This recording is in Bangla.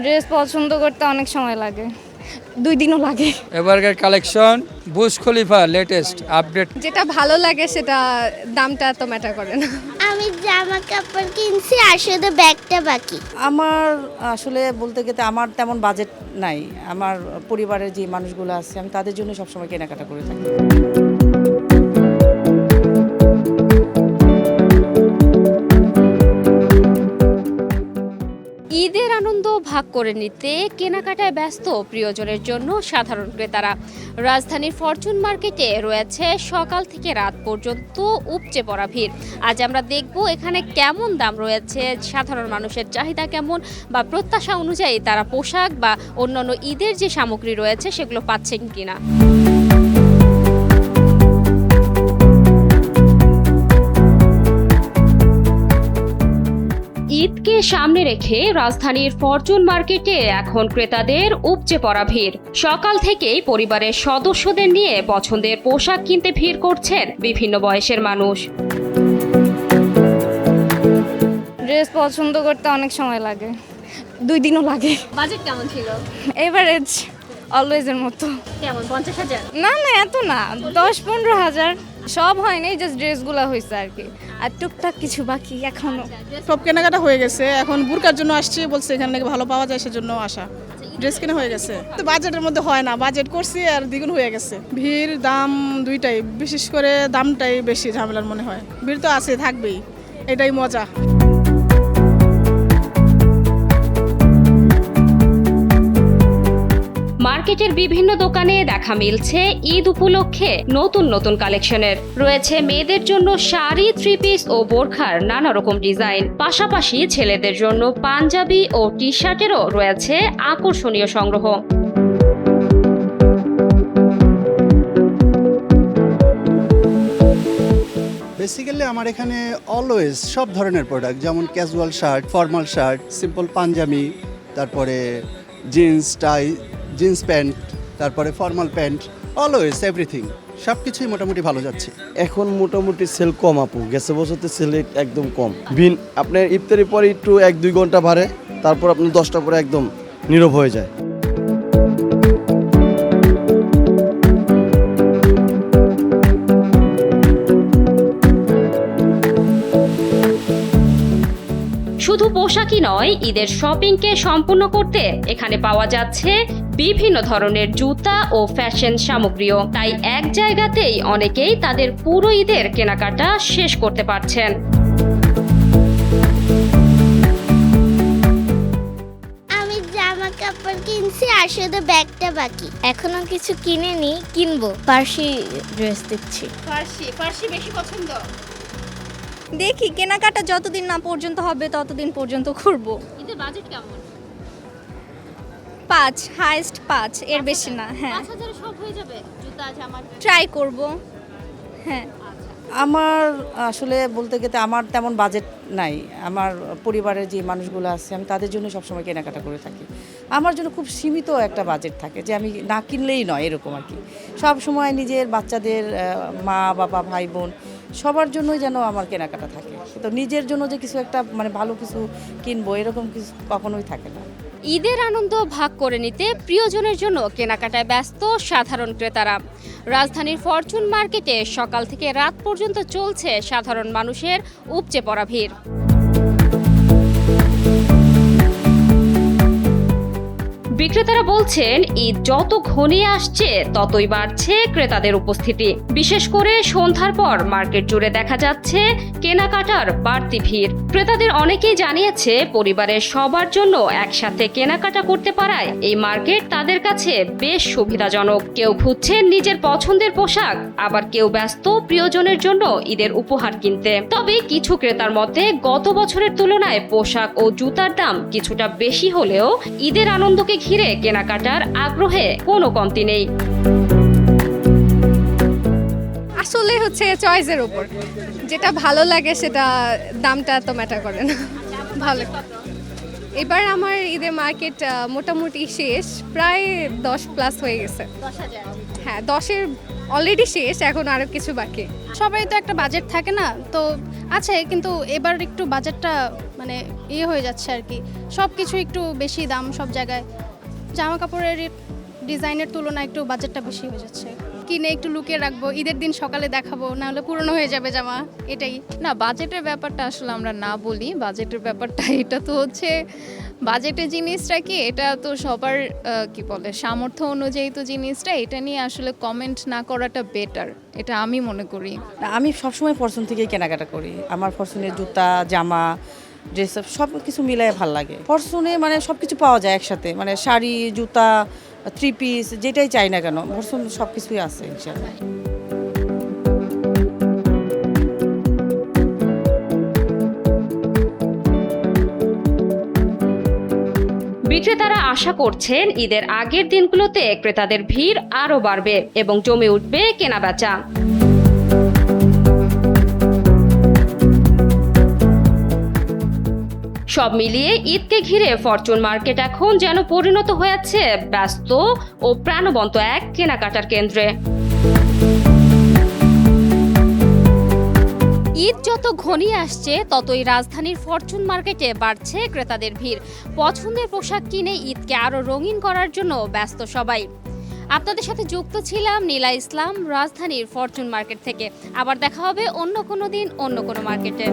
ড্রেস পছন্দ করতে অনেক সময় লাগে, 2 দিনও লাগে। এবারকার collection Burj Khalifa latest update. যেটা ভালো লাগে সেটা দামটা তো ম্যাটার করে না। আমি জামা কাপড় কিনছি আর শুধু ব্যাগটা বাকি। আমার আসলে বলতে গেলে আমার তেমন বাজেট নাই। আমার পরিবারের যে মানুষগুলো আছে আমি তাদের জন্য সবসময় কেনাকাটা করে থাকি। ঈদের আনন্দ ভাগ করে নিতে কেনাকাটায় ব্যস্ত প্রিয়জনের জন্য সাধারণ ক্রেতারা। রাজধানীর ফরচুন মার্কেটে রয়েছে সকাল থেকে রাত পর্যন্ত উপচে পড়া ভিড়। আজ আমরা দেখব এখানে কেমন দাম রয়েছে, সাধারণ মানুষের চাহিদা কেমন, বা প্রত্যাশা অনুযায়ী তারা পোশাক বা অন্যান্য ঈদের যে সামগ্রী রয়েছে সেগুলো পাচ্ছেন কিনা। ঈদকে সামনে রেখে রাজধানীর ফরচুন মার্কেটে এখন ক্রেতাদের উপচে পড়া ভিড়। সকাল থেকেই পরিবারের সদস্যদের নিয়ে পছন্দের পোশাক কিনতে ভিড় করছেন বিভিন্ন বয়সের মানুষ। ড্রেস পছন্দ করতে অনেক সময় লাগে, 2 দিনও লাগে। বাজেট কেমন ছিল? এভারেজ, অলওয়েজের মতো। কেমন, 50,000? না না, এত না, 10-15 হাজার। সব হয়নি, জাস্ট ড্রেসগুলো হয়েছে আর কি, আর টুকটাক কিছু বাকি এখনো। সব কেনাকাটা হয়ে গেছে, এখন বুরকার জন্য আসছি, বলছে এখানে নাকি ভালো পাওয়া যায়, সেজন্য আসা। ড্রেস কেনা হয়ে গেছে, তো বাজেটের মধ্যে হয় না, বাজেট করছি আর দ্বিগুণ হয়ে গেছে। ভিড় দাম দুইটাই, বিশেষ করে দামটাই বেশি ঝামেলার মনে হয়। ভিড় তো আছে, থাকবেই, এটাই মজা। মার্কেটের বিভিন্ন দোকানে দেখা মিলছে ঈদ উপলক্ষে নতুন নতুন কালেকশনের। রয়েছে মেয়েদের জন্য শাড়ি, 3 পিস ও বোরখার নানা রকম ডিজাইন। পাশাপাশি ছেলেদের জন্য পাঞ্জাবি ও টি শার্টেরও রয়েছে আকর্ষণীয় সংগ্রহ। বেসিক্যালি আমার এখানে অলওয়েজ সব ধরনের প্রোডাক্ট, যেমন casual shirt, formal shirt, simple panjabi, তারপরে জিন্স টাই, জিন্স প্যান্ট, তারপরে ফর্মাল প্যান্ট, অলওয়েজ এভরিথিং, সব কিছুই মোটামুটি ভালো যাচ্ছে। এখন মোটামুটি সেল কম আপু, গেছে বছরতে সেল একদম কম। আপনার ইফতারির পরে একটু 1-2 ঘন্টা বাড়ে, তারপর আপনার 10টা পরে একদম নীরব হয়ে যায়। শুধু পোশাকই নয়, ঈদের শপিংকে সম্পূর্ণ করতে এখানে পাওয়া যাচ্ছে বিভিন্ন ধরনের জুতা ও ফ্যাশন সামগ্রীও। তাই এক জায়গাতেই অনেকেই তাদের পুরো ঈদের কেনাকাটা শেষ করতে পারছেন। আমি জামা কাপড় কিনছি আর শুধু ব্যাগটা বাকি। এখনো কিছু কিনেনি, কিনবো। পার্সি ড্রেস দেখছি। ফার্সি বেশি পছন্দ। দেখি, কেনাকাটা যতদিন না পর্যন্ত হবে ততদিন পর্যন্ত করব। ঈদের বাজেট কেমন? 5, হাইয়েস্ট 5, এর বেশি না। হ্যাঁ, 5,000 এ সব হয়ে যাবে, জুতা জামা। ট্রাই করব। হ্যাঁ, আমার আসলে বলতে গেলে আমার তেমন বাজেট নাই। আমার পরিবারের যে মানুষগুলো আছে আমি তাদের জন্য সবসময় কেনাকাটা করে থাকি। আমার জন্য খুব সীমিত একটা বাজেট থাকে, যে আমি না কিনলেই নয় এরকম আর কি। সব সময় নিজের বাচ্চাদের, মা বাবা, ভাই বোন সবার জন্যই যেন আমার কেনাকাটা থাকে। তো নিজের জন্য যে কিছু একটা ভালো কিছু কিনবো এরকম কিছু কখনোই থাকে না। ঈদের আনন্দ ভাগ করে নিতে প্রিয়জনের জন্য কেনাকাটায় ব্যস্ত সাধারণ ক্রেতারা। রাজধানীর ফরচুন মার্কেটে সকাল থেকে রাত পর্যন্ত চলছে সাধারণ মানুষের উপচে পড়া ভিড়। বিক্রেতারা বলছেন ঈদ যত ঘনিয়ে আসছে ততই বাড়ছে ক্রেতাদের উপস্থিতি। বিশেষ করে সন্ধ্যার পর মার্কেট জুড়ে দেখা যাচ্ছে কেনাকাটার বাড়তি ভিড়। ক্রেতাদের অনেকেই জানিয়েছে পরিবারের সবার জন্য একসাথে কেনাকাটা করতে পারায় এই মার্কেট তাদের কাছে বেশ সুবিধাজনক। কেউ খুঁজছেন নিজের পছন্দের পোশাক, আবার কেউ ব্যস্ত প্রিয়জনের জন্য ঈদের উপহার কিনতে। তবে কিছু ক্রেতার মতে গত বছরের তুলনায় পোশাক ও জুতার দাম কিছুটা বেশি হলেও ঈদের আনন্দকে ঘিরে কেনাকাটার আগ্রহে কোনো কমতি নেই। আসলে হচ্ছে চয়েসের উপর, যেটা ভালো লাগে সেটা দামটা তো ম্যাটার করে না। ভালো, এবার আমার ঈদের মার্কেট মোটামুটি শেষ, প্রায় 10+ হয়ে গেছে। 10,000? হ্যাঁ, 10-এর অলরেডি শেষ, এখন আরও কিছু বাকি। সবাই তো একটা বাজেট থাকে না, তো আছে, কিন্তু এবার একটু বাজেটটা মানে হয়ে যাচ্ছে আর কি। সব কিছু একটু বেশি দাম সব জায়গায়, জামা কাপড়ের ডিজাইনের তুলনায় একটু বাজেটটা বেশি হয়ে যাচ্ছে। কিনে একটু লুকিয়ে রাখবো, ঈদের দিন সকালে দেখাবো, না হলে পুরনো হয়ে যাবে জামা, এটাই। না, বাজেটের ব্যাপারটা আসলে আমরা না বলি। বাজেটের ব্যাপারটা এটা তো হচ্ছে, বাজেটের জিনিসটা কি, এটা তো সবার কি বলে সামর্থ্য অনুযায়ী তো জিনিসটা, এটা নিয়ে আসলে কমেন্ট না করাটা বেটার, এটা আমি মনে করি। আমি সবসময় ফরচুন থেকেই কেনাকাটা করি। আমার ফরচুনের জুতা, জামা, ড্রেস সব কিছু মিলাই ভাল লাগে। ফরচুনে মানে সব কিছু পাওয়া যায় একসাথে, মানে শাড়ি, জুতা, 3 পিস, যেটাই চাই না কেন ফরচুন সব কিছুই আছে ইনশাআল্লাহ। বিক্রেতারা আশা করছেন ঈদের আগের দিনগুলোতে ক্রেতাদের ভিড় আরও বাড়বে এবং জমে উঠবে কেনাবেচা। সব মিলিয়ে ঈদকে ঘিরে ফরচুন মার্কেট এখন যেন পরিণত হয়েছে ব্যস্ত ও প্রাণবন্ত এক কেনাকাটার কেন্দ্রে। ঈদ যত ঘনিয়ে আসছে ততই রাজধানীর ফরচুন মার্কেটে বাড়ছে ক্রেতাদের ভিড়। পছন্দের পোশাক কিনে ঈদকে আরও রঙিন করার জন্য ব্যস্ত সবাই। আপনাদের সাথে যুক্ত ছিলাম নীলা ইসলাম, রাজধানীর ফরচুন মার্কেট থেকে। আবার দেখা হবে অন্য কোনো দিন অন্য কোনো মার্কেটে।